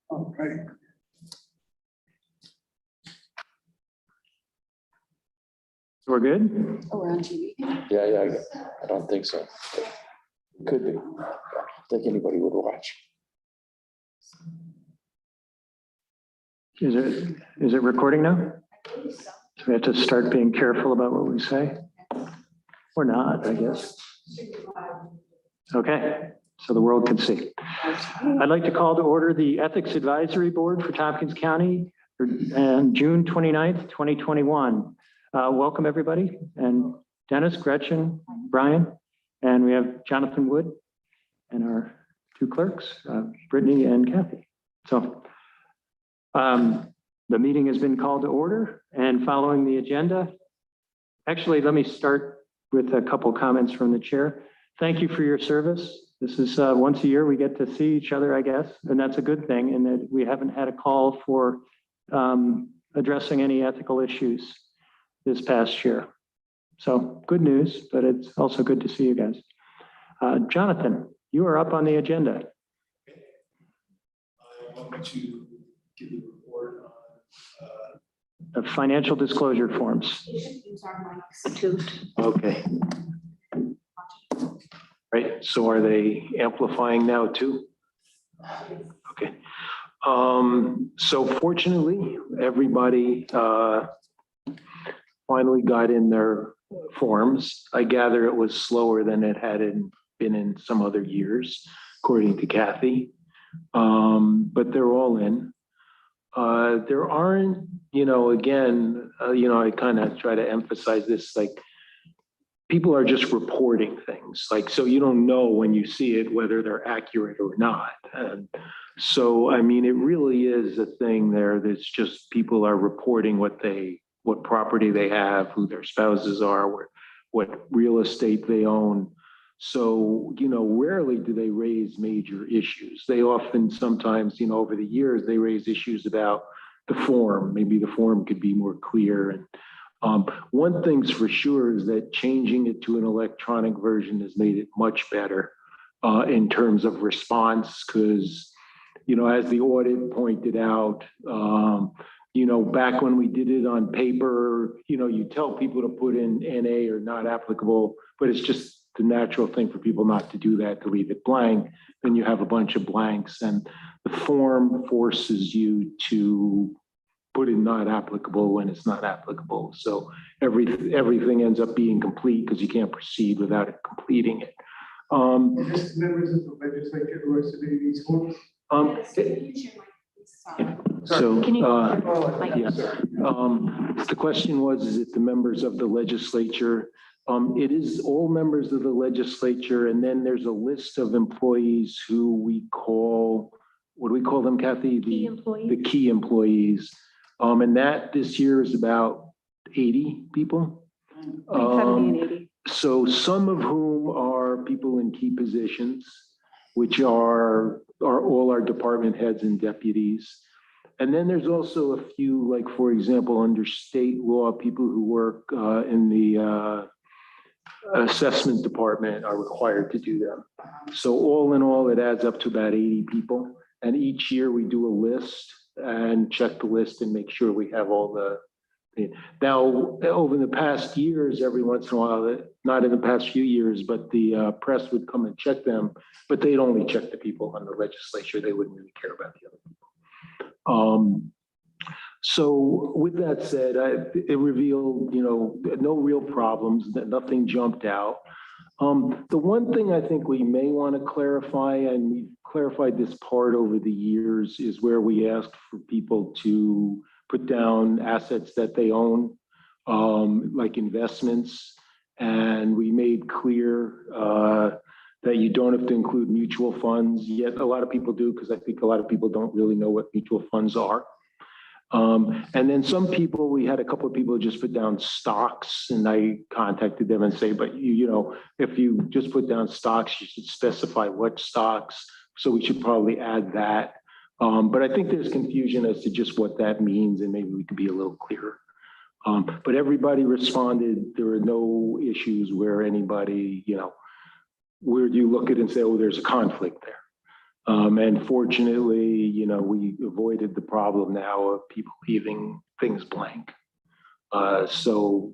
All right. We're good? Oh, we're on TV. Yeah, I don't think so. Could be. I don't think anybody would watch. Is it recording now? So we have to start being careful about what we say? Or not, I guess. Okay, so the world can see. I'd like to call to order the Ethics Advisory Board for Tompkins County and June 29th, 2021. Welcome, everybody. And Dennis, Gretchen, Brian, and we have Jonathan Wood and our two clerks, Brittany and Kathy. So the meeting has been called to order, and following the agenda, actually, let me start with a couple comments from the chair. Thank you for your service. This is once a year we get to see each other, I guess, and that's a good thing, and that we haven't had a call for addressing any ethical issues this past year. So good news, but it's also good to see you guys. Jonathan, you are up on the agenda. I want to give you a report on The financial disclosure forms. Okay. Right, so are they amplifying now too? Okay. So fortunately, everybody finally got in their forms. I gather it was slower than it had been in some other years, according to Kathy. But they're all in. There aren't, again, I kind of try to emphasize this, like, people are just reporting things, like, so you don't know when you see it whether they're accurate or not. And so, I mean, it really is a thing there that's just people are reporting what property they have, who their spouses are, what real estate they own. So, rarely do they raise major issues. They often, sometimes, over the years, they raise issues about the form. Maybe the form could be more clear. And one thing's for sure is that changing it to an electronic version has made it much better in terms of response, because, as the audit pointed out, back when we did it on paper, you tell people to put in NA or not applicable, but it's just the natural thing for people not to do that, to leave it blank. Then you have a bunch of blanks, and the form forces you to put in not applicable when it's not applicable. So everything ends up being complete because you can't proceed without it completing it. just members of the legislature who are submitting these forms. So, Can you? the question was, is it the members of the legislature? It is all members of the legislature, and then there's a list of employees who we call, what do we call them, Kathy? Key employees. The key employees. And that this year is about 80 people. 70 and 80. So some of whom are people in key positions, which are all our department heads and deputies. And then there's also a few, like, for example, under state law, people who work in the assessment department are required to do them. So all in all, it adds up to about 80 people. And each year we do a list and check the list and make sure we have all the. Now, over the past years, every once in a while, not in the past few years, but the press would come and check them, but they'd only check the people on the legislature. They wouldn't really care about the other people. So with that said, it revealed, no real problems, that nothing jumped out. The one thing I think we may want to clarify, and we've clarified this part over the years, is where we asked for people to put down assets that they own, like investments. And we made clear that you don't have to include mutual funds, yet a lot of people do, because I think a lot of people don't really know what mutual funds are. And then some people, we had a couple of people just put down stocks, and I contacted them and say, but if you just put down stocks, you should specify what stocks. So we should probably add that. But I think there's confusion as to just what that means, and maybe we could be a little clearer. But everybody responded. There were no issues where anybody, where you look at it and say, oh, there's a conflict there. And fortunately, you know, we avoided the problem now of people leaving things blank. So,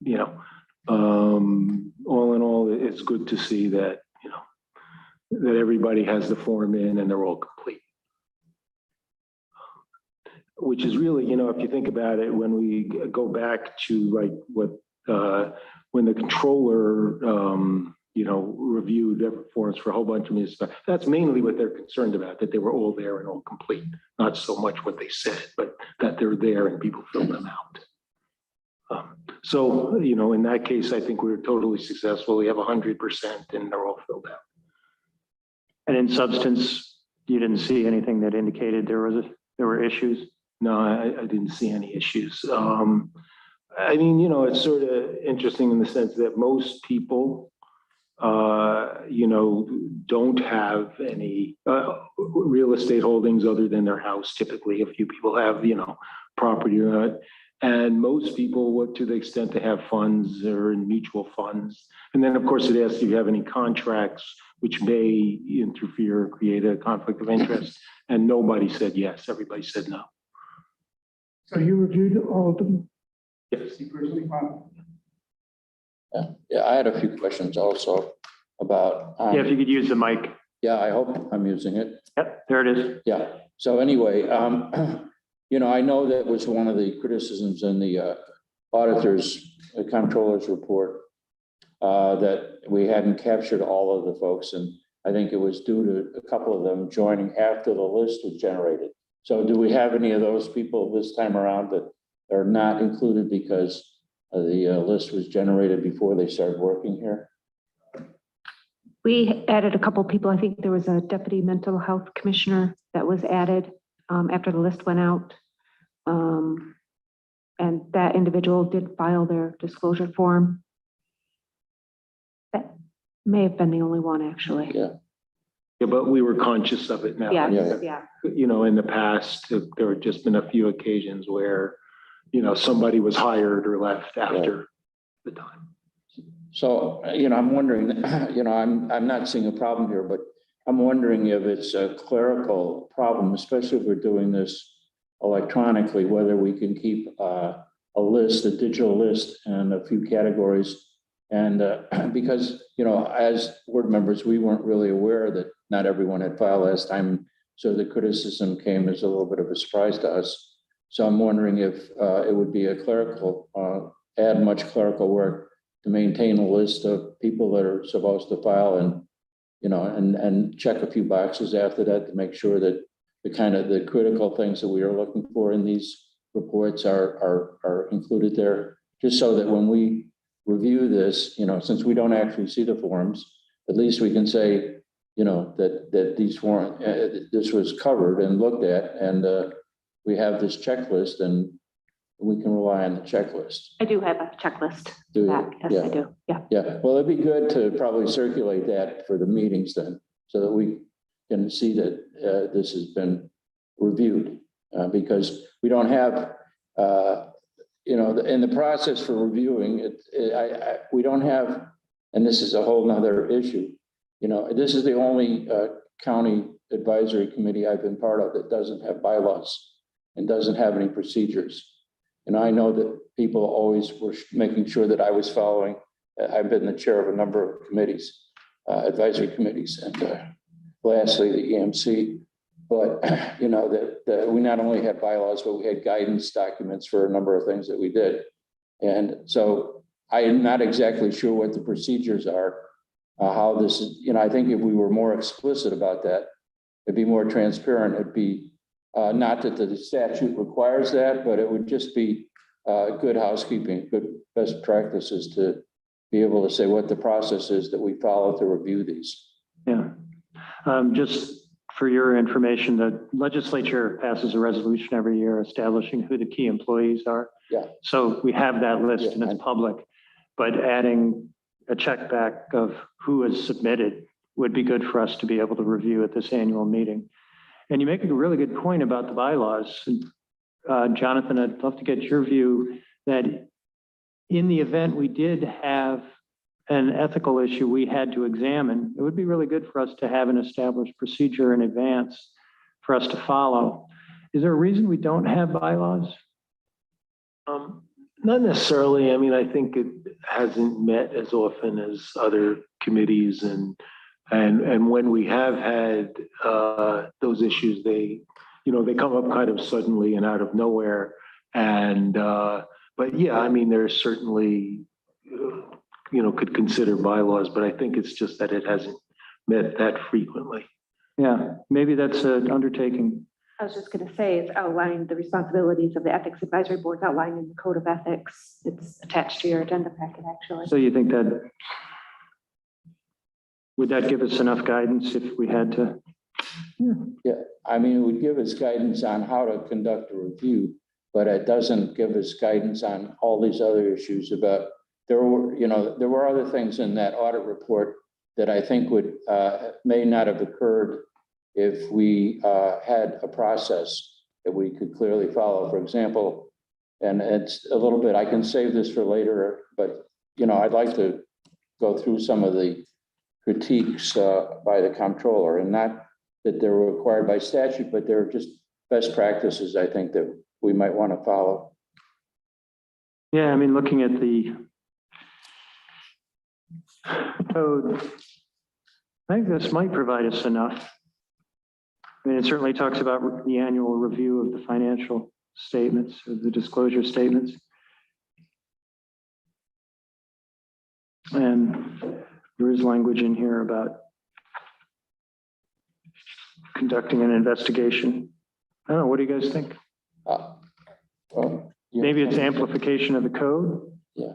you know, all in all, it's good to see that, you know, that everybody has the form in and they're all complete. Which is really, you know, if you think about it, when we go back to like what, when the controller, you know, reviewed forms for a whole bunch of municipalities, that's mainly what they're concerned about, that they were all there and all complete. Not so much what they said, but that they're there and people fill them out. So, you know, in that case, I think we were totally successful. We have 100% and they're all filled out. And in substance, you didn't see anything that indicated there were issues? No, I didn't see any issues. I mean, you know, it's sort of interesting in the sense that most people, you know, don't have any real estate holdings other than their house. Typically, a few people have, you know, property or not. And most people, to the extent they have funds or in mutual funds. And then, of course, it asks if you have any contracts which may interfere or create a conflict of interest. And nobody said yes. Everybody said no. So you reviewed all of them? Yes. You personally found? Yeah, I had a few questions also about. Yeah, if you could use the mic. Yeah, I hope I'm using it. Yep, there it is. Yeah, so anyway, you know, I know that was one of the criticisms in the auditor's, the comptroller's report, that we hadn't captured all of the folks, and I think it was due to a couple of them joining after the list was generated. So do we have any of those people this time around that are not included because the list was generated before they started working here? We added a couple people. I think there was a deputy mental health commissioner that was added after the list went out. And that individual did file their disclosure form. That may have been the only one, actually. Yeah. Yeah, but we were conscious of it now. Yeah. You know, in the past, there had just been a few occasions where, you know, somebody was hired or left after the time. So, you know, I'm wondering, you know, I'm not seeing a problem here, but I'm wondering if it's a clerical problem, especially if we're doing this electronically, whether we can keep a list, a digital list, and a few categories. And because, you know, as board members, we weren't really aware that not everyone had filed last time. So the criticism came as a little bit of a surprise to us. So I'm wondering if it would be a clerical, add much clerical work to maintain a list of people that are supposed to file and, you know, and check a few boxes after that to make sure that the critical things that we are looking for in these reports are included there, just so that when we review this, you know, since we don't actually see the forms, at least we can say, you know, that these forms, this was covered and looked at, and we have this checklist, and we can rely on the checklist. I do have a checklist. Do you? That. Yes, Yeah. I do. Yeah. Yeah, well, it'd be good to probably circulate that for the meetings then, so that we can see that this has been reviewed, because we don't have, you know, in the process for reviewing it, we don't have, and this is a whole nother issue. You know, this is the only county advisory committee I've been part of that doesn't have bylaws and doesn't have any procedures. And I know that people always were making sure that I was following. I've been the chair of a number of committees, advisory committees, and lastly, the EMC. But, you know, that we not only had bylaws, but we had guidance documents for a number of things that we did. And so I am not exactly sure what the procedures are, how this is, you know, I think if we were more explicit about that, it'd be more transparent. It'd be not that the statute requires that, but it would just be good housekeeping, good best practices to be able to say what the process is that we follow to review these. Yeah. Just for your information, the legislature passes a resolution every year establishing who the key employees are. Yeah. So we have that list and it's public, but adding a check back of who is submitted would be good for us to be able to review at this annual meeting. And you make a really good point about the bylaws. Jonathan, I'd love to get your view that in the event we did have an ethical issue we had to examine, it would be really good for us to have an established procedure in advance for us to follow. Is there a reason we don't have bylaws? Not necessarily. I mean, I think it hasn't met as often as other committees, and when we have had those issues, they come up kind of suddenly and out of nowhere. And but yeah, I mean, there's certainly could consider bylaws, but I think it's just that it hasn't met that frequently. Yeah, maybe that's an undertaking. I was just going to say, it's outlined, the responsibilities of the Ethics Advisory Board is outlined in the Code of Ethics. It's attached to your agenda packet, actually. So you think that, would that give us enough guidance if we had to? Yeah, I mean, it would give us guidance on how to conduct a review, but it doesn't give us guidance on all these other issues about, there were other things in that audit report that I think may not have occurred if we had a process that we could clearly follow. For example, and it's a little bit, I can save this for later, but I'd like to go through some of the critiques by the comptroller, and not that they're required by statute, but they're just best practices, I think, that we might want to follow. Yeah, I mean, looking at the code, I think this might provide us enough. I mean, it certainly talks about the annual review of the financial statements, or the disclosure statements. And there is language in here about conducting an investigation. I don't know, what do you guys think? Maybe it's amplification of the code? Yeah.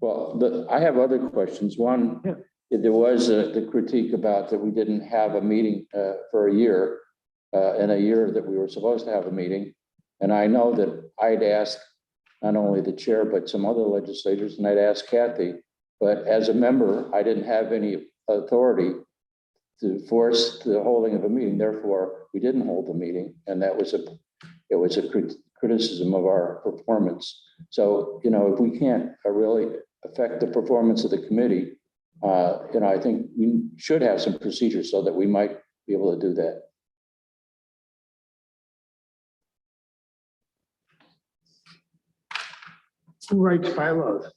Well, I have other questions. One, yeah. There was the critique about that we didn't have a meeting for a year, in a year that we were supposed to have a meeting. And I know that I'd asked not only the chair, but some other legislators, and I'd asked Kathy, but as a member, I didn't have any authority to force the holding of a meeting. Therefore, we didn't hold the meeting. And it was a criticism of our performance. So, if we can't really affect the performance of the committee, I think we should have some procedures so that we might be able to do that. Who writes bylaws?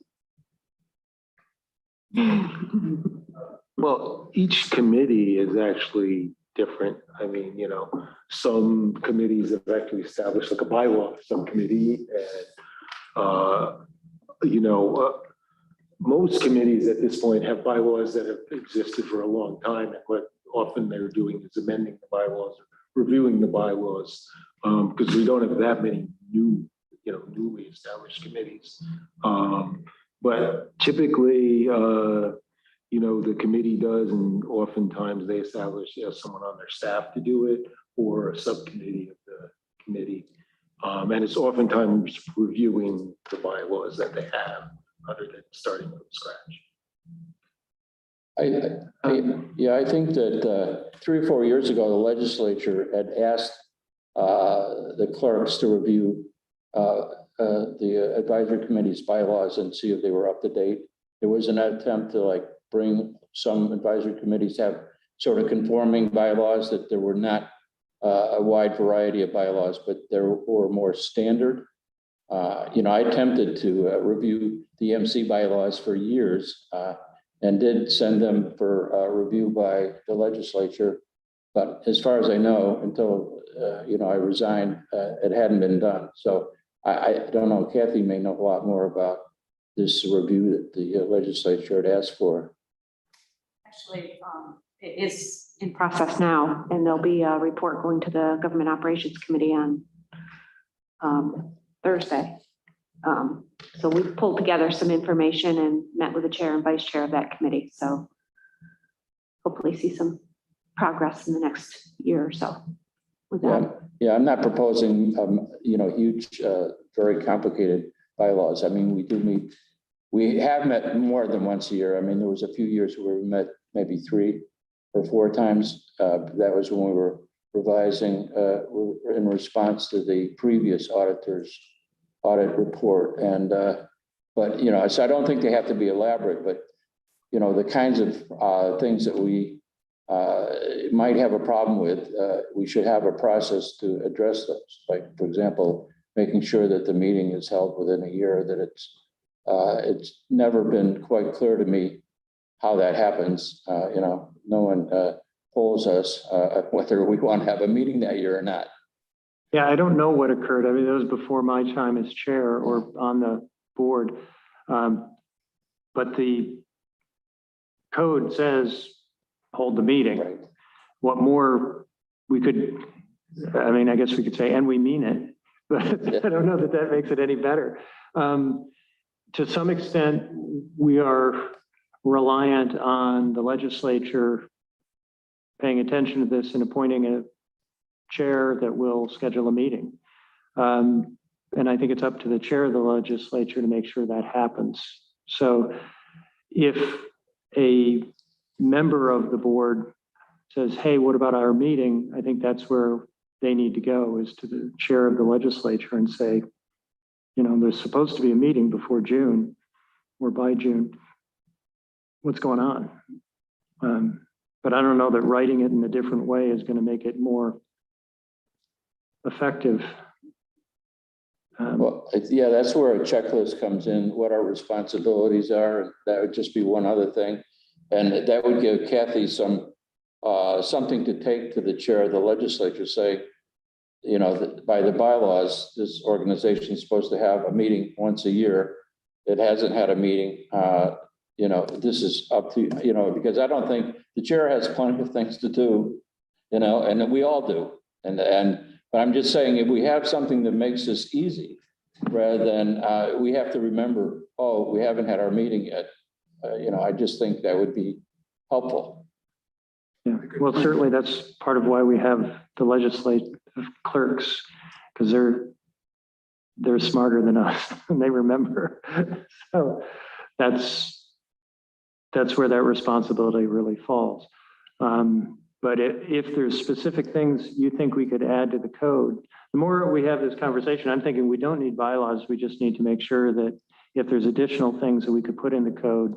Well, each committee is actually different. I mean, some committees have actually established like a bylaw for some committee, and most committees at this point have bylaws that have existed for a long time, and what often they're doing is amending the bylaws, or reviewing the bylaws, because we don't have that many newly established committees. But typically, the committee does, and oftentimes they establish someone on their staff to do it, or a subcommittee of the committee. And it's oftentimes reviewing the bylaws that they have, other than starting from scratch. I think that 3 or 4 years ago, the legislature had asked the clerks to review the advisory committee's bylaws and see if they were up to date. There was an attempt to bring some advisory committees to have sort of conforming bylaws, that there were not a wide variety of bylaws, but there were more standard. I attempted to review the MC bylaws for years and did send them for review by the legislature. But as far as I know, until I resigned, it hadn't been done. So I don't know. Kathy may know a lot more about this review that the legislature had asked for. Actually, it is in process now, and there'll be a report going to the Government Operations Committee on Thursday. So we've pulled together some information and met with the chair and vice chair of that committee. So hopefully see some progress in the next year or so with that. Yeah, I'm not proposing, huge, very complicated bylaws. I mean, we have met more than once a year. I mean, there was a few years where we met maybe 3 or 4 times. That was when we were revising in response to the previous auditor's audit report. And, so I don't think they have to be elaborate, but the kinds of things that we might have a problem with, we should have a process to address those. Like, for example, making sure that the meeting is held within a year, that it's never been quite clear to me how that happens. No one polls us whether we want to have a meeting that year or not. Yeah, I don't know what occurred. I mean, it was before my time as chair or on the board. But the code says hold the meeting. Right. What more we could, I mean, I guess we could say, and we mean it, but I don't know that that makes it any better. To some extent, we are reliant on the legislature paying attention to this and appointing a chair that will schedule a meeting. And I think it's up to the chair of the legislature to make sure that happens. So if a member of the board says, hey, what about our meeting? I think that's where they need to go, is to the chair of the legislature and say, there's supposed to be a meeting before June or by June. What's going on? But I don't know that writing it in a different way is going to make it more effective. Well, yeah, that's where a checklist comes in, what our responsibilities are. And that would just be one other thing. And that would give Kathy some something to take to the chair of the legislature, say, by the bylaws, this organization is supposed to have a meeting once a year. It hasn't had a meeting. This is up to, because I don't think the chair has plenty of things to do, and we all do. But I'm just saying, if we have something that makes this easy, rather than we have to remember, oh, we haven't had our meeting yet. I just think that would be helpful. Yeah, well, certainly that's part of why we have the legislative clerks, because they're smarter than us and they remember. So that's where that responsibility really falls. But if there's specific things you think we could add to the code, the more we have this conversation, I'm thinking we don't need bylaws. We just need to make sure that if there's additional things that we could put in the code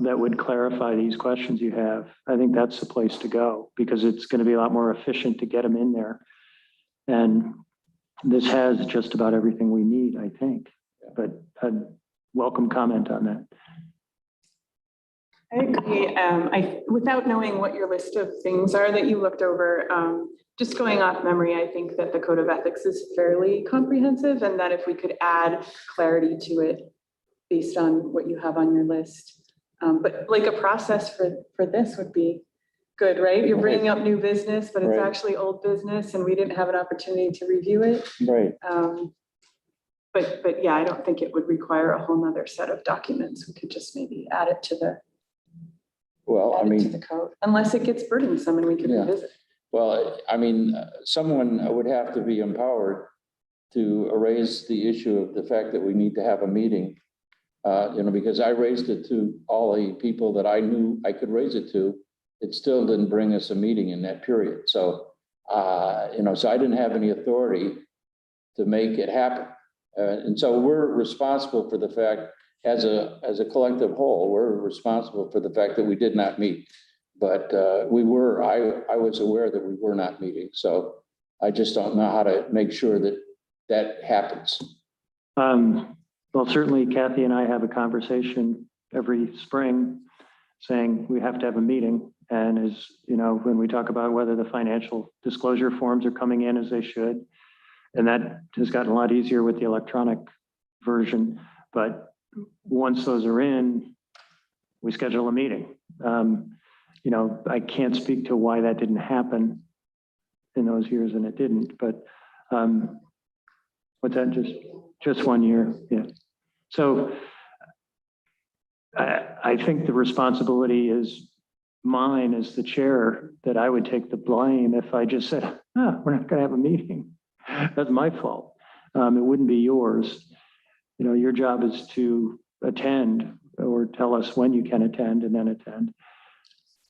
that would clarify these questions you have, I think that's the place to go, because it's going to be a lot more efficient to get them in there. And this has just about everything we need, I think. But I'd welcome comment on that. I agree. Without knowing what your list of things are that you looked over, just going off memory, I think that the code of ethics is fairly comprehensive, and that if we could add clarity to it based on what you have on your list. But like a process for this would be good, right? You're bringing up new business, but it's Right. actually old business and we didn't have an opportunity to review it. Right. But yeah, I don't think it would require a whole nother set of documents. We could just maybe add it to the code, unless it gets burdensome and we can Yeah. revisit. Well, someone would have to be empowered to raise the issue of the fact that we need to have a meeting. Because I raised it to all the people that I knew I could raise it to. It still didn't bring us a meeting in that period. So, so I didn't have any authority to make it happen. And so we're responsible for the fact, as a collective whole, we're responsible for the fact that we did not meet. But I was aware that we were not meeting. So I just don't know how to make sure that happens. Well, certainly Kathy and I have a conversation every spring saying we have to have a meeting. And when we talk about whether the financial disclosure forms are coming in as they should, and that has gotten a lot easier with the electronic version. But once those are in, we schedule a meeting. I can't speak to why that didn't happen in those years, and it didn't, but what's that, just 1 year? Yeah. So I think the responsibility is mine as the chair, that I would take the blame if I just said, we're not gonna have a meeting. That's my fault. It wouldn't be yours. Your job is to attend or tell us when you can attend and then attend.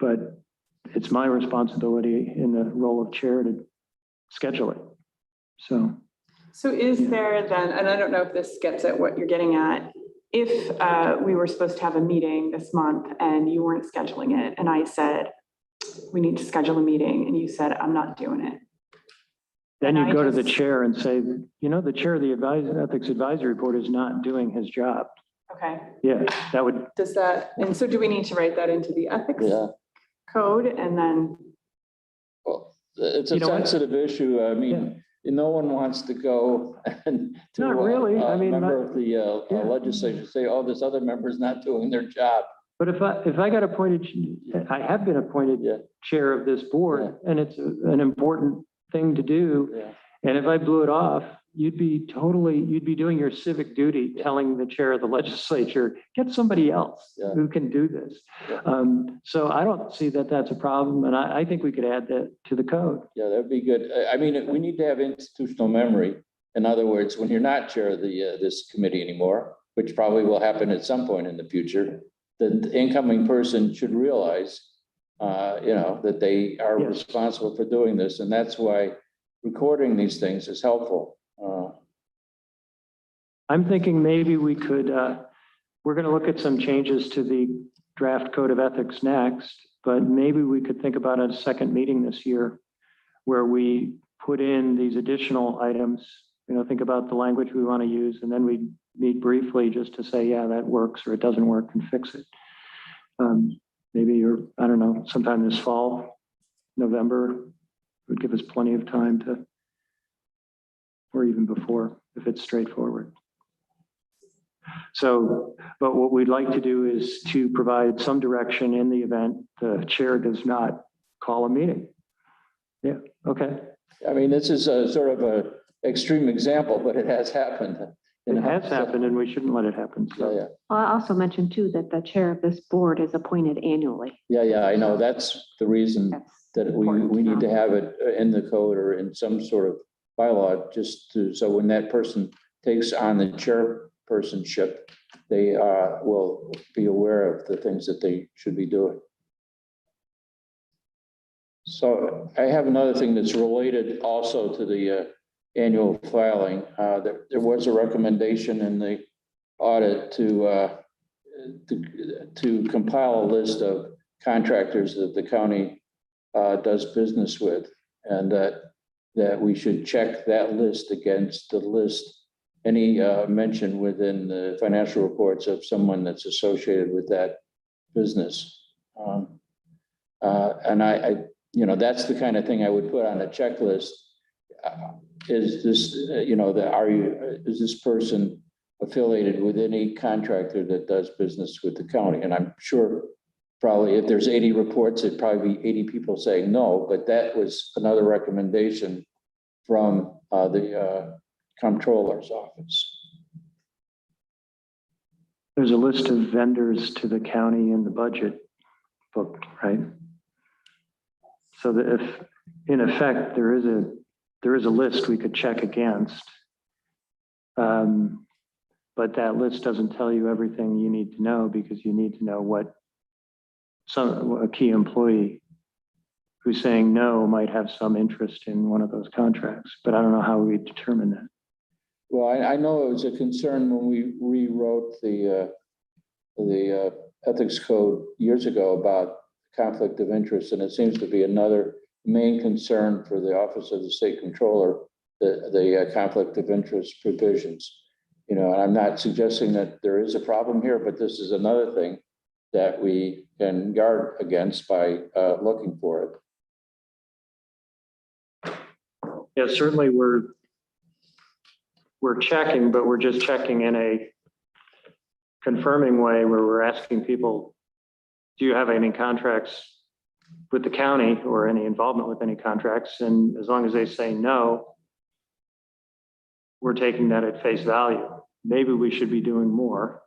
But it's my responsibility in the role of chair to schedule it. So So is there then, and I don't know if this gets at what you're getting at, if we were supposed to have a meeting this month and you weren't scheduling it, and I said, we need to schedule a meeting, and you said, I'm not doing it. Then And you I go to the just- chair and say, the chair of the Ethics Advisory Board is not doing his job. Okay, Yeah, that would, does that, and so do we need to write that into the ethics Yeah, code and then, well, it's a You know what? sensitive issue. I mean, no one wants to go and to Not really. I a mean, member of the yeah. legislature say, oh, this other member's not doing their job. but if I got appointed, I have been appointed Yeah. chair of this board, and it's an important thing to do. Yeah. And if I blew it off, you'd be doing your civic duty, telling the chair of the legislature, get somebody else Yeah. who can do this. Yeah. So I don't see that that's a problem, and I think we could add that to the code. Yeah, that'd be good. I mean, we need to have institutional memory. In other words, when you're not chair of this committee anymore, which probably will happen at some point in the future, the incoming person should realize, that they are Yes. responsible for doing this, and that's why recording these things is helpful. I'm thinking maybe we could, we're going to look at some changes to the draft code of ethics next, but maybe we could think about a second meeting this year where we put in these additional items, think about the language we want to use, and then we meet briefly just to say, yeah, that works or it doesn't work, and fix it. Maybe, I don't know, sometime this fall, November, would give us plenty of time to, or even before, if it's straightforward. So, but what we'd like to do is to provide some direction in the event the chair does not call a meeting. Yeah, okay. I mean, this is a sort of a extreme example, but it has happened. It has happened and we shouldn't let it happen. Yeah, So, yeah. Well, I also mentioned too that the chair of this board is appointed annually. Yeah, I know. That's the reason That's that we important need know. to have it in the code or in some sort of bylaw, just to, so when that person takes on the chairpersonship, they will be aware of the things that they should be doing. So I have another thing that's related also to the annual filing. There was a recommendation in the audit to compile a list of contractors that the county does business with, and that we should check that list against the list, any mention within the financial reports of someone that's associated with that business. And that's the kind of thing I would put on a checklist. Is this, is this person affiliated with any contractor that does business with the county? And I'm sure probably if there's 80 reports, it'd probably be 80 people saying no, but that was another recommendation from the comptroller's office. there's a list of vendors to the county in the budget book, right? So that if, in effect, there is a list we could check against. But that list doesn't tell you everything you need to know, because you need to know what a key employee who's saying no might have some interest in one of those contracts, but I don't know how we determine that. Well, I know it was a concern when we rewrote the ethics code years ago about conflict of interest, and it seems to be another main concern for the Office of the State Controller, the conflict of interest provisions. And I'm not suggesting that there is a problem here, but this is another thing that we can guard against by looking for it. Yeah, certainly we're checking, but we're just checking in a confirming way where we're asking people, do you have any contracts with the county or any involvement with any contracts? And as long as they say no, we're taking that at face value. Maybe we should be doing more.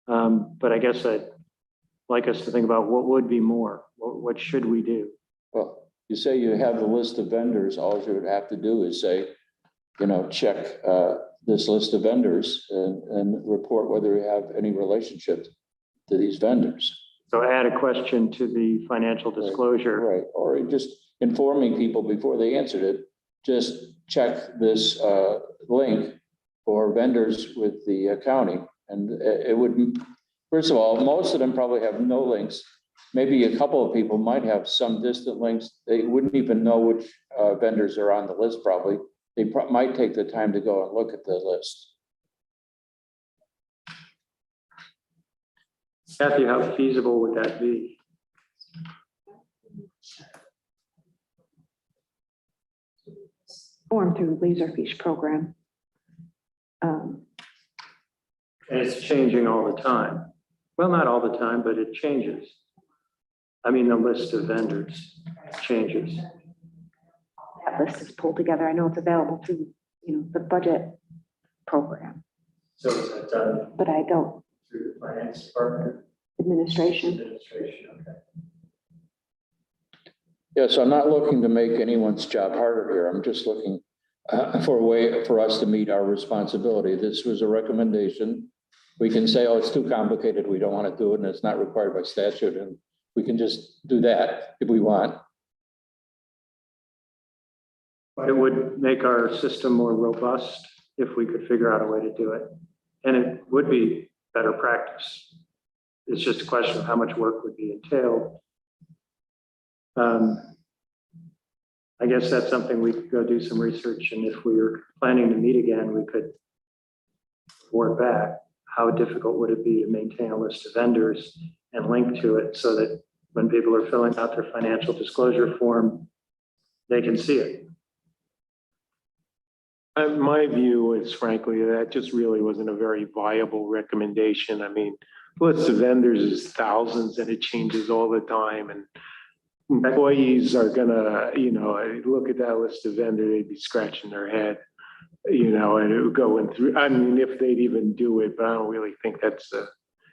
But I guess I'd like us to think about what would be more. What should we do? Well, you say you have the list of vendors, all you would have to do is say, check this list of vendors and report whether you have any relationship to these vendors. So add a question to the financial disclosure. Right, or just informing people before they answered it, just check this link for vendors with the county And it would, first of all, most of them probably have no links. Maybe a couple of people might have some distant links. They wouldn't even know which vendors are on the list probably. They might take the time to go and look at the list. Kathy, how feasible would that be? Form through Laserfish program. And it's changing all the time. Well, not all the time, but it changes. I mean, the list of vendors changes. That list is pulled together. I know it's available through, the budget program, So is that done but I don't, through the finance department? administration. Administration, okay. Yes, I'm not looking to make anyone's job harder here. I'm just looking for a way for us to meet our responsibility. This was a recommendation. We can say, oh, it's too complicated. We don't want to do it and it's not required by statute. And we can just do that if we want. But it would make our system more robust if we could figure out a way to do it. And it would be better practice. It's just a question of how much work would be entailed. I guess that's something we could go do some research, and if we were planning to meet again, we could report back. How difficult would it be to maintain a list of vendors and link to it so that when people are filling out their financial disclosure form, they can see it? My view is frankly, that just really wasn't a very viable recommendation. I mean, list of vendors is thousands and it changes all the time. And employees are gonna, look at that list of vendors, they'd be scratching their head, and it would go in through, I mean, if they'd even do it, but I don't really think that's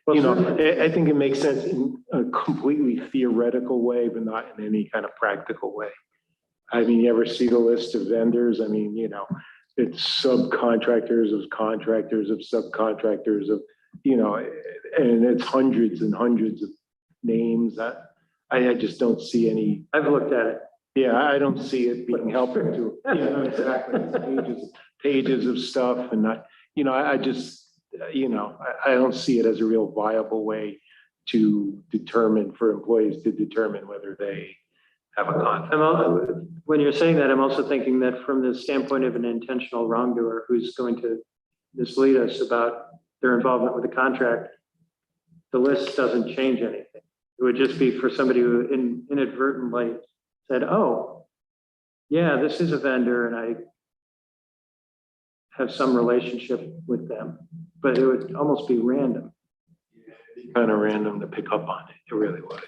I think it makes sense in a completely theoretical way, but not in any kind of practical way. I mean, you ever see the list of vendors? I mean, it's subcontractors of contractors of subcontractors of, and it's hundreds and hundreds of names. I just don't see any. I've looked at it. Yeah, I don't see it being helpful to, exactly, it's pages of stuff and not, I just, I don't see it as a real viable way to determine, for employees to determine whether they have a conflict. When you're saying that, I'm also thinking that from the standpoint of an intentional wrongdoer who's going to mislead us about their involvement with the contract, the list doesn't change anything. It would just be for somebody who inadvertently said, oh, yeah, this is a vendor and I have some relationship with them, but it would almost be random. Kind of random to pick up on it. It really would.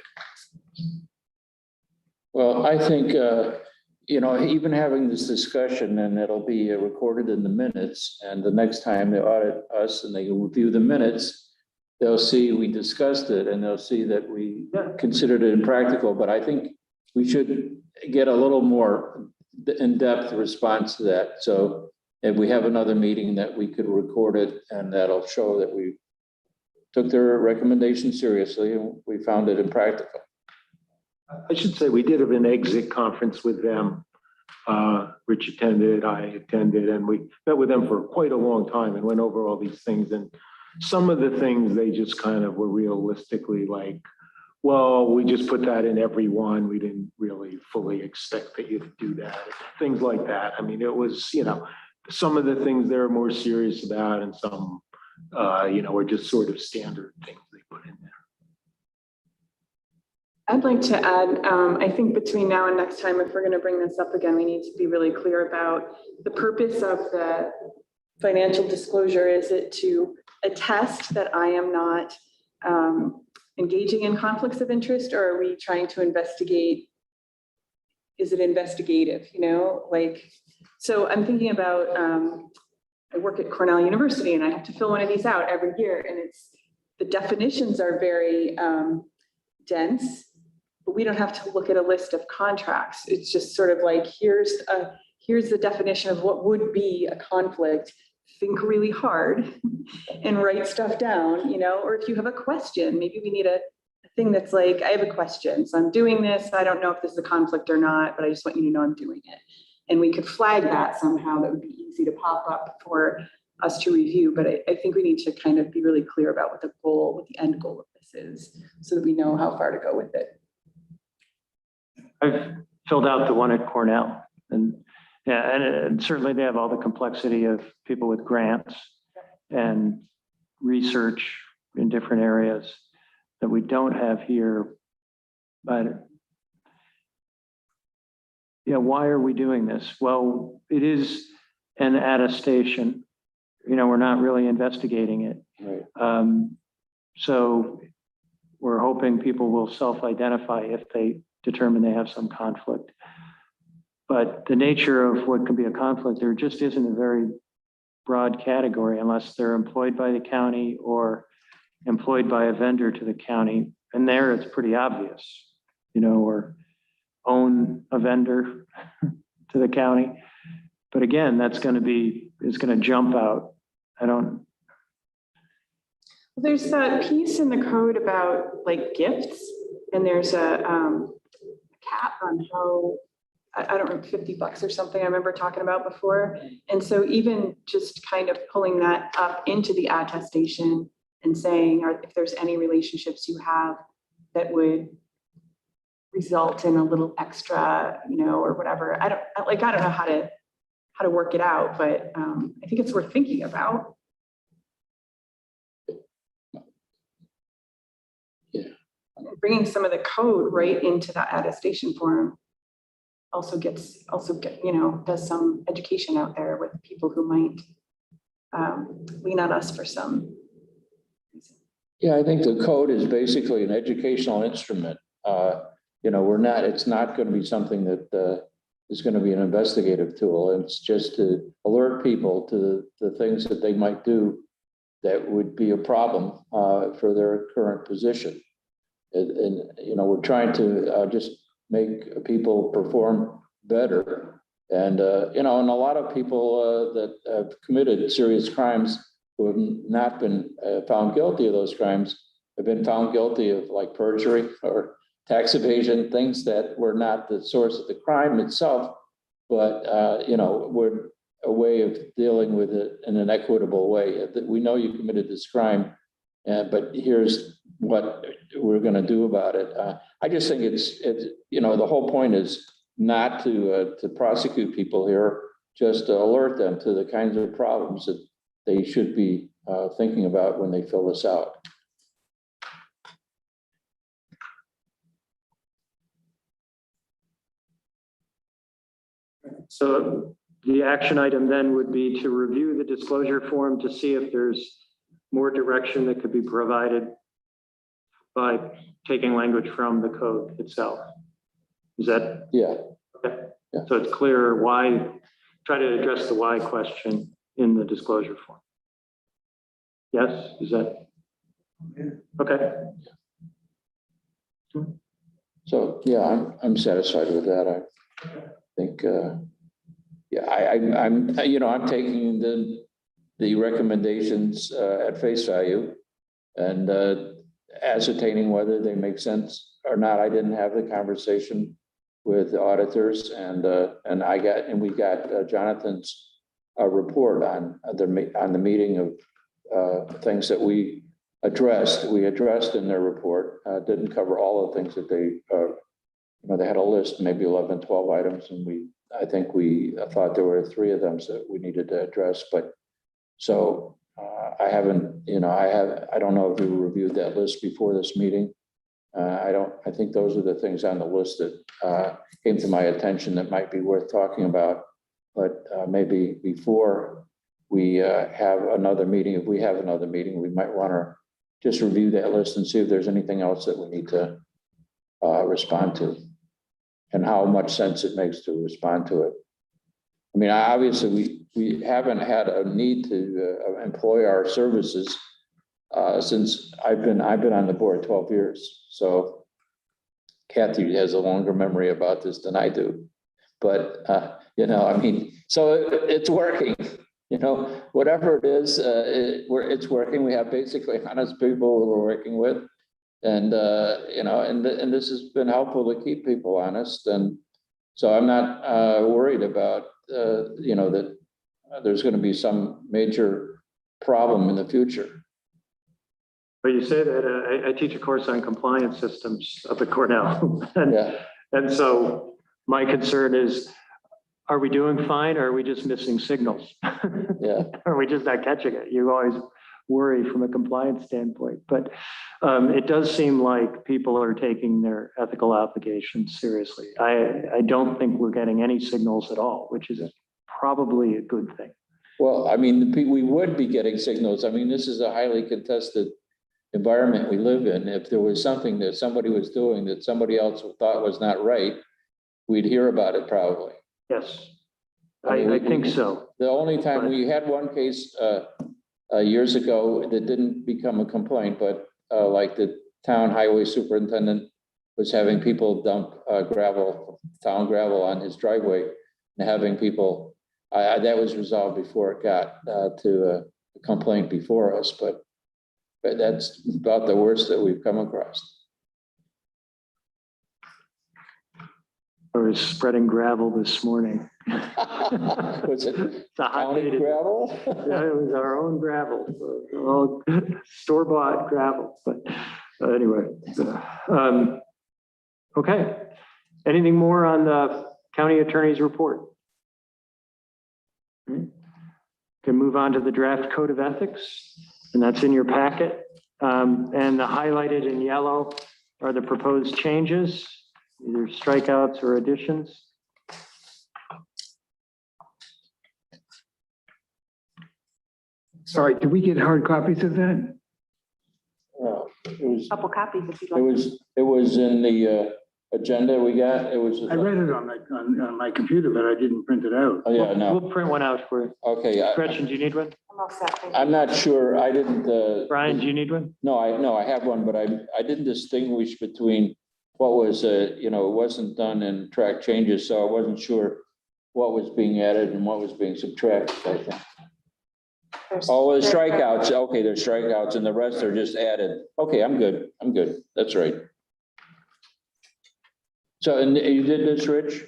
Well, I think, even having this discussion, and it'll be recorded in the minutes, and the next time they audit us and they review the minutes, they'll see we discussed it and they'll see that we considered it impractical. But I think we should get a little more in-depth response to that. So if we have another meeting that we could record it and that'll show that we took their recommendation seriously and we found it impractical. I should say we did have an exit conference with them. Rich attended, I attended, and we met with them for quite a long time and went over all these things. And some of the things they just kind of were realistically like, well, we just put that in every one. We didn't really fully expect that you'd do that. Things like that. I mean, it was, some of the things they're more serious about and some, were just sort of standard things they put in there. I'd like to add, I think between now and next time, if we're going to bring this up again, we need to be really clear about the purpose of the financial disclosure. Is it to attest that I am not engaging in conflicts of interest, or are we trying to investigate? Is it investigative? So I'm thinking about, I work at Cornell University and I have to fill one of these out every year, and the definitions are very dense, but we don't have to look at a list of contracts. It's just sort of like, here's the definition of what would be a conflict. Think really hard and write stuff down, or if you have a question, maybe we need a thing that's like, I have a question, so I'm doing this. I don't know if this is a conflict or not, but I just want you to know I'm doing it. And we could flag that somehow. That would be easy to pop up for us to review, but I think we need to kind of be really clear about what the end goal of this is, so that we know how far to go with it. I've filled out the one at Cornell, and yeah, and certainly they have all the complexity of people with grants and research in different areas that we don't have here. But yeah, why are we doing this? Well, it is an attestation. We're not really investigating it. Right. So we're hoping people will self-identify if they determine they have some conflict. But the nature of what can be a conflict, there just isn't a very broad category unless they're employed by the county or employed by a vendor to the county. And there it's pretty obvious, or own a vendor to the county. But again, it's going to jump out. There's that piece in the code about like gifts, and there's a cap on how, I don't know, $50 or something I remember talking about before. And so even just kind of pulling that up into the attestation and saying, or if there's any relationships you have that would result in a little extra, or whatever. I don't know how to work it out, but I think it's worth thinking about. Yeah. Bringing some of the code right into that attestation form also does some education out there with people who might lean on us for some reason. Yeah, I think the code is basically an educational instrument. It's not going to be something that is going to be an investigative tool. It's just to alert people to the things that they might do that would be a problem for their current position. And we're trying to just make people perform better. And and a lot of people that have committed serious crimes who have not been found guilty of those crimes have been found guilty of like perjury or tax evasion, things that were not the source of the crime itself, but were a way of dealing with it in an equitable way. We know you committed this crime, but here's what we're going to do about it. I just think it's the whole point is not to prosecute people here, just to alert them to the kinds of problems that they should be thinking about when they fill this out. So the action item then would be to review the disclosure form to see if there's more direction that could be provided by taking language from the code itself. Is that? Yeah. Okay. Yeah. So it's clear why, try to address the why question in the disclosure form. Yes, is that? Yeah. Okay. So yeah, I'm satisfied with that. I think I'm taking the recommendations at face value and ascertaining whether they make sense or not. I didn't have the conversation with the auditors, and we got Jonathan's report on the meeting of things that we addressed in their report. Didn't cover all the things that they had a list, maybe 11, 12 items, and I think we thought there were 3 of them that we needed to address. But so I haven't, I don't know if we reviewed that list before this meeting. I think those are the things on the list that came to my attention that might be worth talking about. But maybe before we have another meeting, if we have another meeting, we might want to just review that list and see if there's anything else that we need to respond to, and how much sense it makes to respond to it. I mean, obviously, we haven't had a need to employ our services since I've been on the board 12 years. So Kathy has a longer memory about this than I do. But, so it's working. Whatever it is, it's working. We have basically honest people who we're working with. And, and this has been helpful to keep people honest. And so I'm not worried about, that there's going to be some major problem in the future. But you say that, I teach a course on compliance systems up at Cornell. And, Yeah, and so my concern is, are we doing fine or are we just missing signals? yeah. Are we just not catching it? You always worry from a compliance standpoint, but it does seem like people are taking their ethical obligations seriously. I don't think we're getting any signals at all, which is probably a good thing. Well, I mean, we would be getting signals. I mean, this is a highly contested environment we live in. If there was something that somebody was doing that somebody else thought was not right, we'd hear about it probably. Yes, I mean, I think so. The only time we had one case years ago that didn't become a complaint, but like the town highway superintendent was having people dump town gravel on his driveway and having people, that was resolved before it got to a complaint before us, but that's about the worst that we've come across. I was spreading gravel this morning. Was it It's a hot day county to- gravel? Yeah, it was our own gravel, all store-bought gravel, but anyway. Okay, anything more on the county attorney's report? Can move on to the draft code of ethics, and that's in your packet. And the highlighted in yellow are the proposed changes, either strikeouts or additions. Sorry, did we get hard copies of that? It was, Couple copies if you'd like. it was in the agenda we got. It was. I read it on my computer, but I didn't print it out. Oh, yeah, no. We'll print one out for you. Okay, Gretchen, do you need one? I'm all set, thank you. I'm not sure. I didn't. Brian, do you need one? No, I have one, but I didn't distinguish between what was, it wasn't done in track changes, so I wasn't sure what was being added and what was being subtracted, I think. Oh, the strikeouts, okay, there's strikeouts and the rest are just added. Okay, I'm good, that's right. So, and you did this, Rich?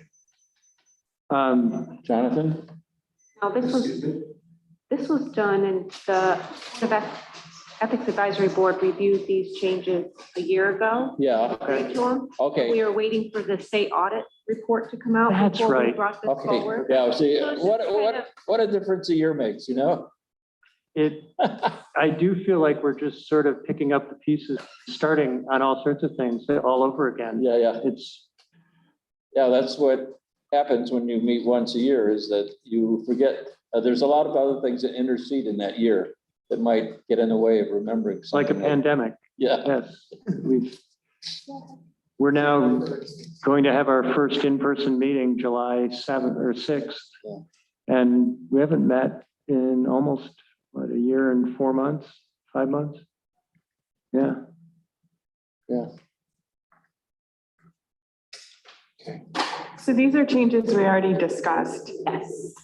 Jonathan? No, this was done and the Ethics Advisory Board reviewed these changes a year ago. Yeah, Agreed to them. okay, We were waiting for the state audit report to come out. That's before we right. Brought this okay, forward. yeah, see, So it's just kind of- what a difference a year makes, I do feel like we're just sort of picking up the pieces, starting on all sorts of things all over again. Yeah, It's, that's what happens when you meet once a year, is that you forget, there's a lot of other things that intercede in that year that might get in the way of remembering like a something. pandemic. Yeah, Yes, we're now going to have our first in-person meeting July 7th or 6th. Yeah. And we haven't met in almost, what, a year and 4 months, 5 months? Yeah. yeah. So these are changes we already discussed, Yes.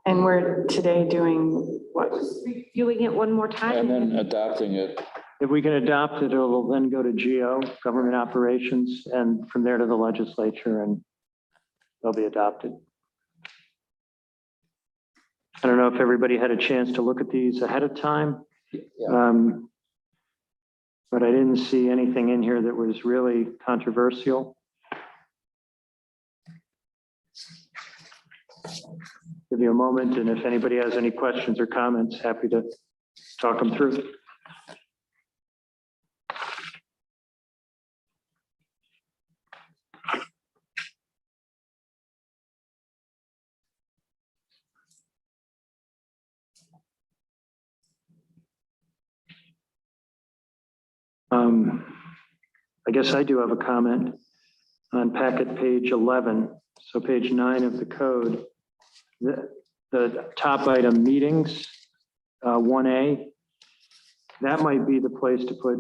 and we're today doing what? Reviewing it one more time. And then adopting it. If we can adopt it, it'll then go to GO, Government Operations, and from there to the legislature, and they'll be adopted. I don't know if everybody had a chance to look at these ahead of time. Yeah. But I didn't see anything in here that was really controversial. Give you a moment, and if anybody has any questions or comments, happy to talk them through. I guess I do have a comment on packet page 11. So page 9 of the code, the top item, meetings, 1A, that might be the place to put,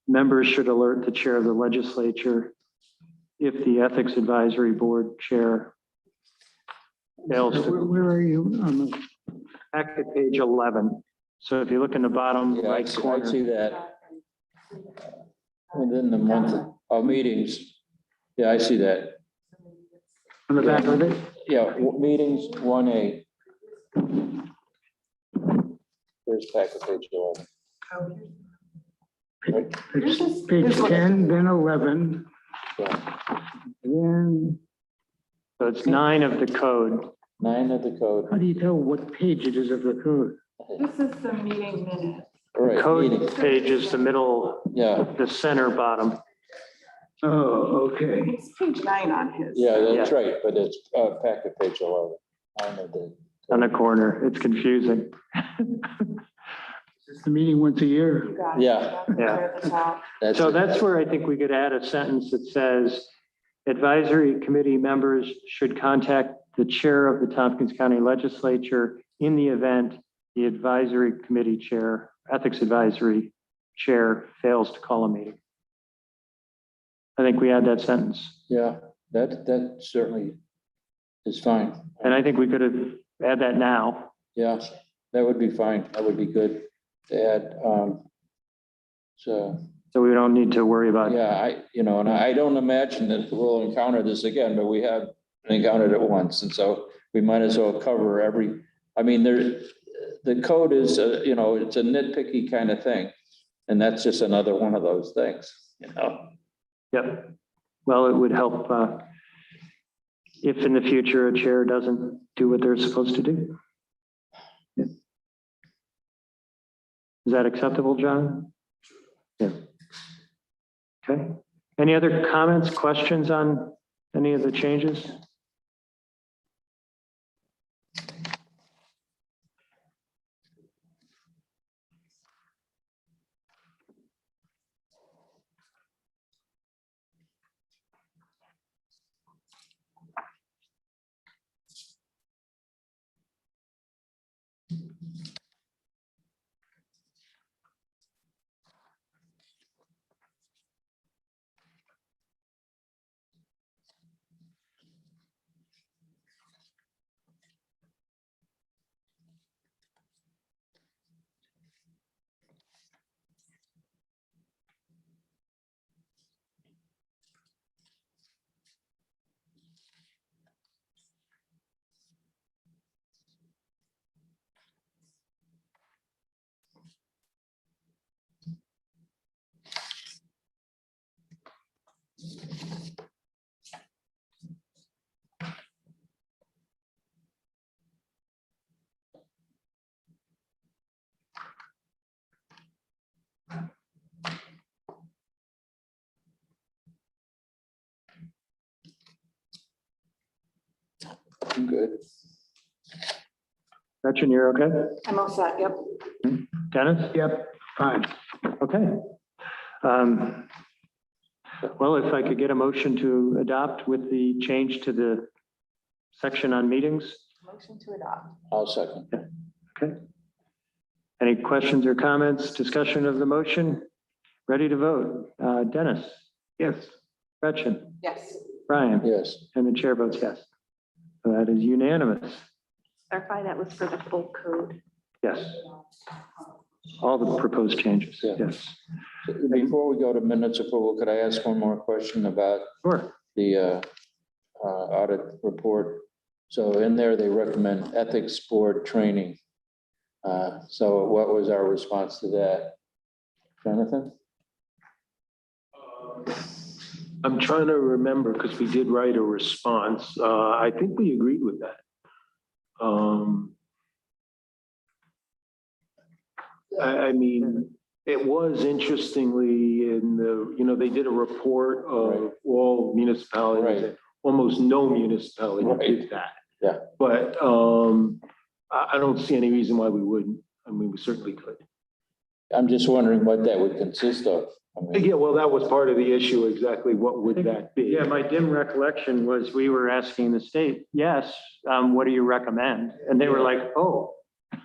members should alert the chair of the legislature if the Ethics Advisory Board chair fails to. Where are you on the? Packet page 11. So if you look in the bottom Yeah, right I corner. see that. Within the month of meetings. Yeah, I see that. On the back of it, Yeah, meetings 1A. There's packet page 11. Right? Page 10, then 11, Yeah. then So it's 9 of the code. 9 of the code. how do you tell what page it is of the code? This is the meeting minute. Right, Code meeting. page is the middle, Yeah, the center bottom. Oh, okay. It's page 9 on his. yeah, that's right, but it's packet page 11. 9 of the. On the corner. It's confusing. It's the meeting once a year. You got it. Yeah. There at the top. That's So it. that's where I think we could add a sentence that says, advisory committee members should contact the chair of the Tompkins County Legislature in the event the advisory committee chair, ethics advisory chair fails to call a meeting. I think we add that sentence. Yeah, that certainly is fine. And I think we could have add that now. Yeah, that would be fine. That would be good to add. So, So we don't need to worry about. yeah, and I don't imagine that we'll encounter this again, but we have encountered it once. And so we might as well cover the code is, it's a nitpicky kind of thing. And that's just another one of those things, Yep. Well, it would help if in the future a chair doesn't do what they're supposed to do. Yeah. Is that acceptable, John? Yeah. Okay. Any other comments, questions on any of the changes? I'm good. Gretchen, you're okay? I'm all set, yep. Dennis? Yep, fine. Okay. Well, if I could get a motion to adopt with the change to the section on meetings. Motion to adopt. I'll second. Okay. Any questions or comments, discussion of the motion? Ready to vote? Dennis? Yes. Gretchen? Yes. Brian? Yes. And the chair votes yes. So that is unanimous. Clarify that was for the full code. Yes. All the proposed changes. Yeah. Yes. Before we go to minutes approval, could I ask one more question about Sure. the audit report? So in there, they recommend ethics board training. So what was our response to that? Jonathan? I'm trying to remember because we did write a response. I think we agreed with that. I mean, it was interestingly in they did a report of Right. all municipalities. Right. And almost no municipality Right. did that. Yeah. But I don't see any reason why we wouldn't. I mean, we certainly could. I'm just wondering what that would consist of. I mean, Yeah, well, that was part of the issue, exactly what would that be? Yeah, my dim recollection was we were asking the state, yes, what do you recommend? And they were like, oh.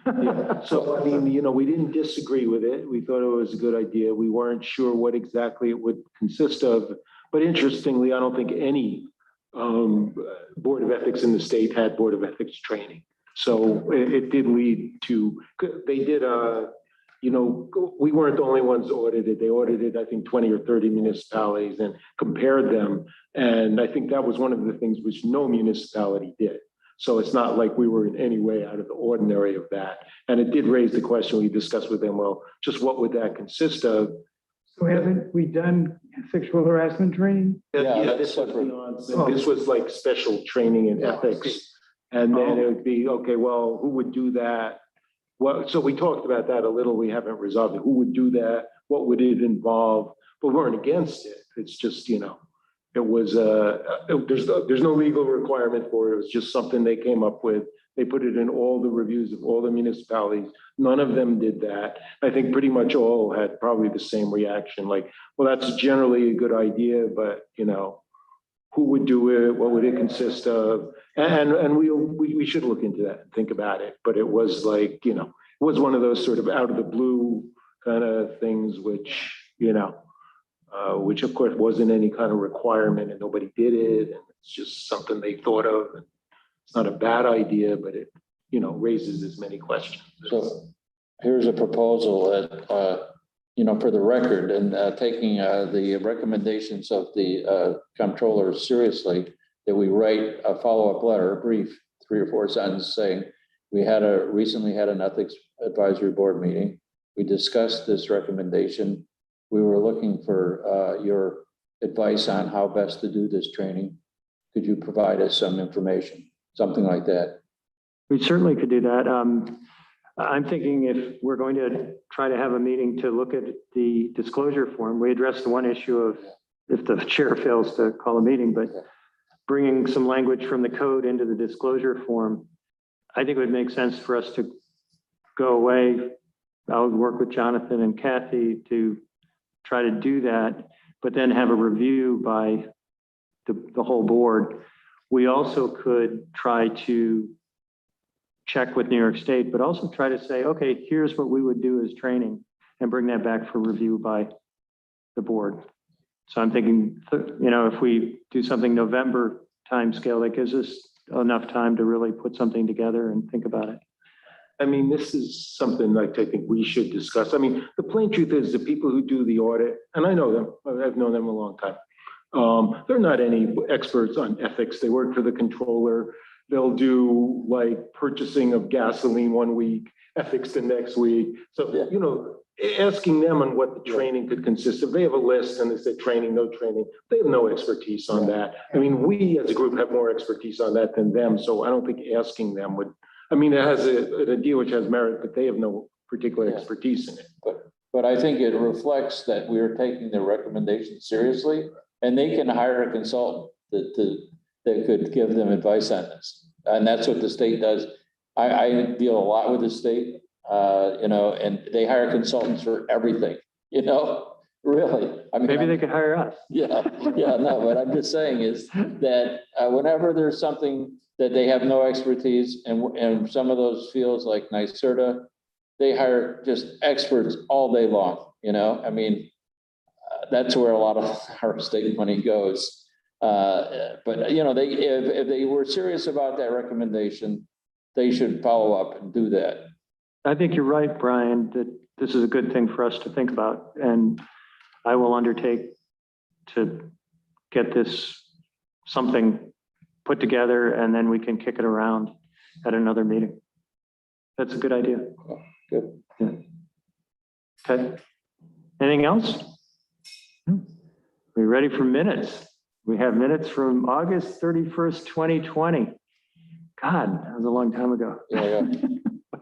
Yeah. So, I mean, we didn't disagree with it. We thought it was a good idea. We weren't sure what exactly it would consist of. But interestingly, I don't think any Board of Ethics in the state had Board of Ethics training. So it did lead to, they did we weren't the only ones audited. They audited, I think, 20 or 30 municipalities and compared them. And I think that was one of the things which no municipality did. So it's not like we were in any way out of the ordinary of that. And it did raise the question we discussed with them, well, just what would that consist of? So haven't we done sexual harassment training? Yeah, that's This was separate. beyond, this was like special training in ethics. And then it would be, okay, well, who would do that? Well, so we talked about that a little. We haven't resolved it. Who would do that? What would it involve? But we weren't against it. It's just, you know, it was, there's no legal requirement for it. It was just something they came up with. They put it in all the reviews of all the municipalities. None of them did that. I think pretty much all had probably the same reaction, like, well, that's generally a good idea, but, you know, who would do it? What would it consist of? And we should look into that and think about it. But it was like, you know, it was one of those sort of out of the blue kind of things, which, you know, which of course wasn't any kind of requirement and nobody did it. And it's just something they thought of. And it's not a bad idea, but it, you know, raises as many questions. So here's a proposal that, you know, for the record, and taking the recommendations of the comptroller seriously, that we write a follow-up letter, a brief 3 or 4 sentences saying, we recently had an ethics advisory board meeting. We discussed this recommendation. We were looking for your advice on how best to do this training. Could you provide us some information? Something like that. We certainly could do that. I'm thinking if we're going to try to have a meeting to look at the disclosure form, we addressed the one issue of if the chair fails to call a meeting, but bringing some language from the code into the disclosure form, I think it would make sense for us to go away. I would work with Jonathan and Kathy to try to do that, but then have a review by the whole board. We also could try to check with New York State, but also try to say, okay, here's what we would do as training and bring that back for review by the board. So I'm thinking, you know, if we do something November timescale, that gives us enough time to really put something together and think about it. I mean, this is something like I think we should discuss. I mean, the plain truth is the people who do the audit, and I know them, I've known them a long time. They're not any experts on ethics. They work for the controller. They'll do like purchasing of gasoline one week, ethics the next week. So, you know, asking them on what the training could consist of, they have a list and they say training, no training. They have no expertise on that. I mean, we as a group have more expertise on that than them. So I don't think asking them would, I mean, it has an idea which has merit, but they have no particular expertise in it. But I think it reflects that we are taking their recommendations seriously, and they can hire a consultant that could give them advice on this. And that's what the state does. I deal a lot with the state, you know, and they hire consultants for everything, you know, really. I mean, Maybe they could hire us. yeah, no, what I'm just saying is that whenever there's something that they have no expertise and some of those fields like NYSERDA, they hire just experts all day long, you know. I mean, that's where a lot of our state money goes. But you know, if they were serious about that recommendation, they should follow up and do that. I think you're right, Brian, that this is a good thing for us to think about. And I will undertake to get this something put together, and then we can kick it around at another meeting. That's a good idea. Good. Yeah. Okay. Anything else? We ready for minutes? We have minutes from August 31st, 2020. God, that was a long time ago. Yeah.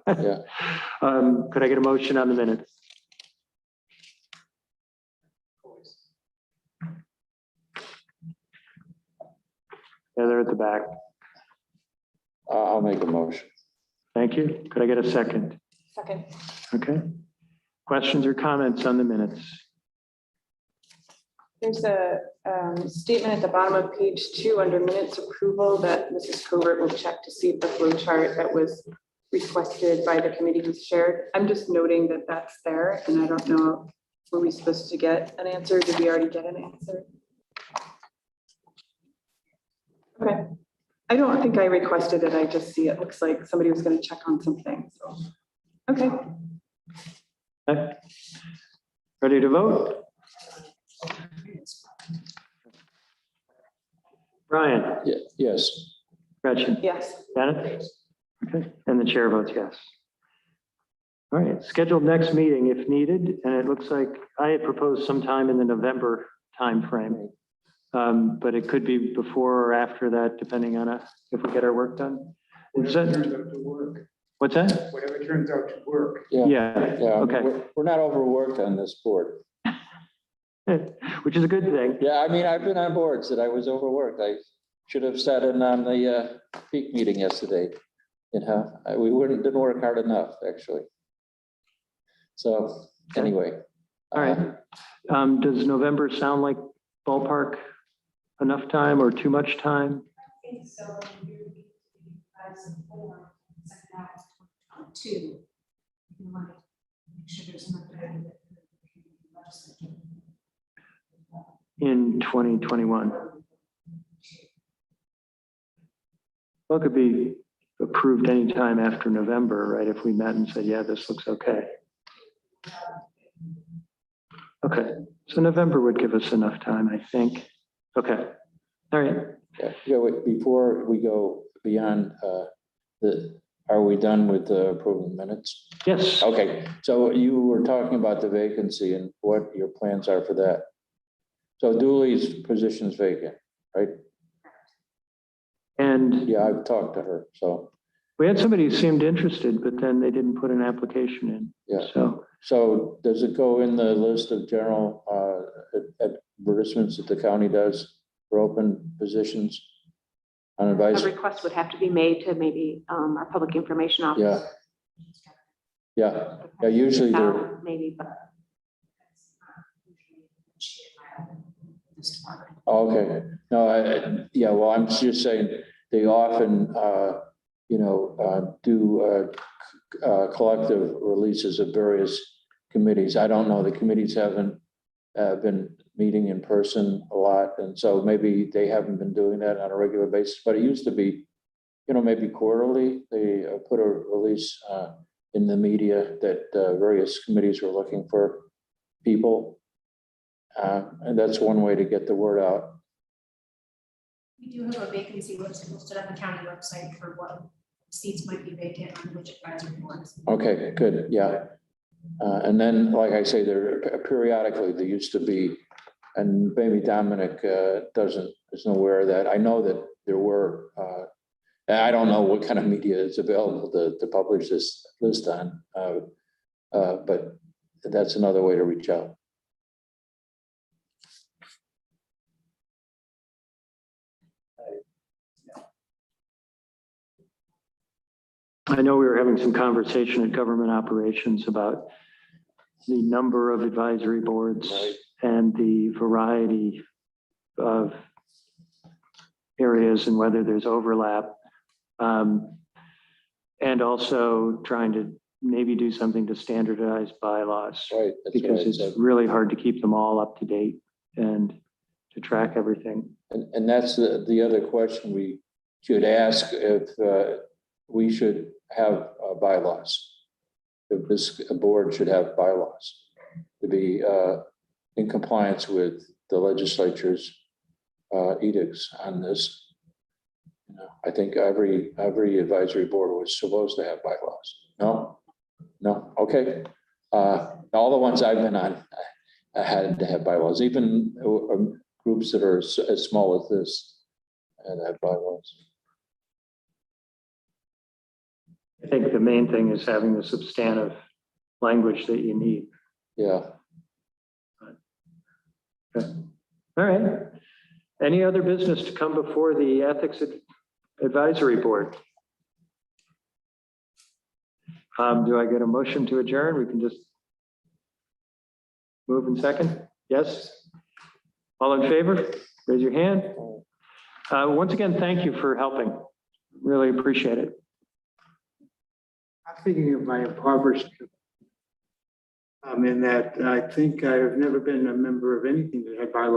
Could I get a motion on the minutes? Yeah, they're at the back. I'll make a motion. Thank you. Could I get a second? Second. Okay. Questions or comments on the minutes? There's a statement at the bottom of page 2 under minutes approval that Mrs. Covert will check to see if the flow chart that was requested by the committee was shared. I'm just noting that that's there, and I don't know, were we supposed to get an answer? Did we already get an answer? Okay. I don't think I requested it. I just see it looks like somebody was going to check on something. So, okay. Okay. Ready to vote? Brian, Yes. Gretchen? Yes. Janet? Okay, and the chair votes yes. All right, scheduled next meeting if needed, and it looks like I had proposed sometime in the November timeframe. But it could be before or after that, depending on if we get our work done. Is Whatever that- turns out to work, What's that? whatever turns out to work. Yeah, Yeah, I mean, okay, we're not overworked on this board. which is a good thing. Yeah, I mean, I've been on boards that I was overworked. I should have sat in on the peak meeting yesterday. You know, we didn't work hard enough, actually. So anyway. All right. Does November sound like ballpark enough time or too much time? I think so. As a form, second out of 2. You want to make sure there's enough time that the legislature. In 2021? Well, it could be approved anytime after November, right? If we met and said, yeah, this looks okay. Okay, so November would give us enough time, I think. Okay, all right. Yeah, wait, before we go beyond are we done with approving minutes? Yes, Okay, so you were talking about the vacancy and what your plans are for that. So Dooley's position is vacant, right? and Yeah, I've talked to her, so, we had somebody who seemed interested, but then they didn't put an application in. yeah. So, So does it go in the list of general advertisements that the county does for open positions on A advisory? request would have to be made to maybe our public information office. Yeah, yeah, usually they're, Maybe, but okay, no, yeah, well, I'm just saying, they often, do collective releases of various committees. I don't know, the committees haven't been meeting in person a lot, and so maybe they haven't been doing that on a regular basis, but it used to be, maybe quarterly, they put a release in the media that various committees were looking for people. And that's one way to get the word out. We do have a vacancy list posted on the county website for what seats might be vacant on which advisory boards. Okay, good, yeah. And then, like I say, there periodically, there used to be, and maybe Dominic isn't aware of that. I know that there were, I don't know what kind of media is available to publish this list on, but that's another way to reach out. I know we were having some conversation at government operations about the number of advisory boards Right. and the variety of areas and whether there's overlap. And also trying to maybe do something to standardize bylaws, Right. That's what because I it's said. really hard to keep them all up to date and to track everything. And that's the other question we should ask, if we should have bylaws. If this board should have bylaws to be in compliance with the legislature's edicts on this. I think every advisory board was supposed to have bylaws. No, okay. All the ones I've been on, I had to have bylaws, even groups that are as small as this had to have bylaws. I think the main thing is having the substantive language that you need. Yeah. Okay. All right. Any other business to come before the Ethics Advisory Board? Do I get a motion to adjourn? We can just move in second. Yes? All in favor? Raise your hand. Once again, thank you for helping. Really appreciate it. I'm thinking of my impoverished. In that I think I've never been a member of anything that had bylaws.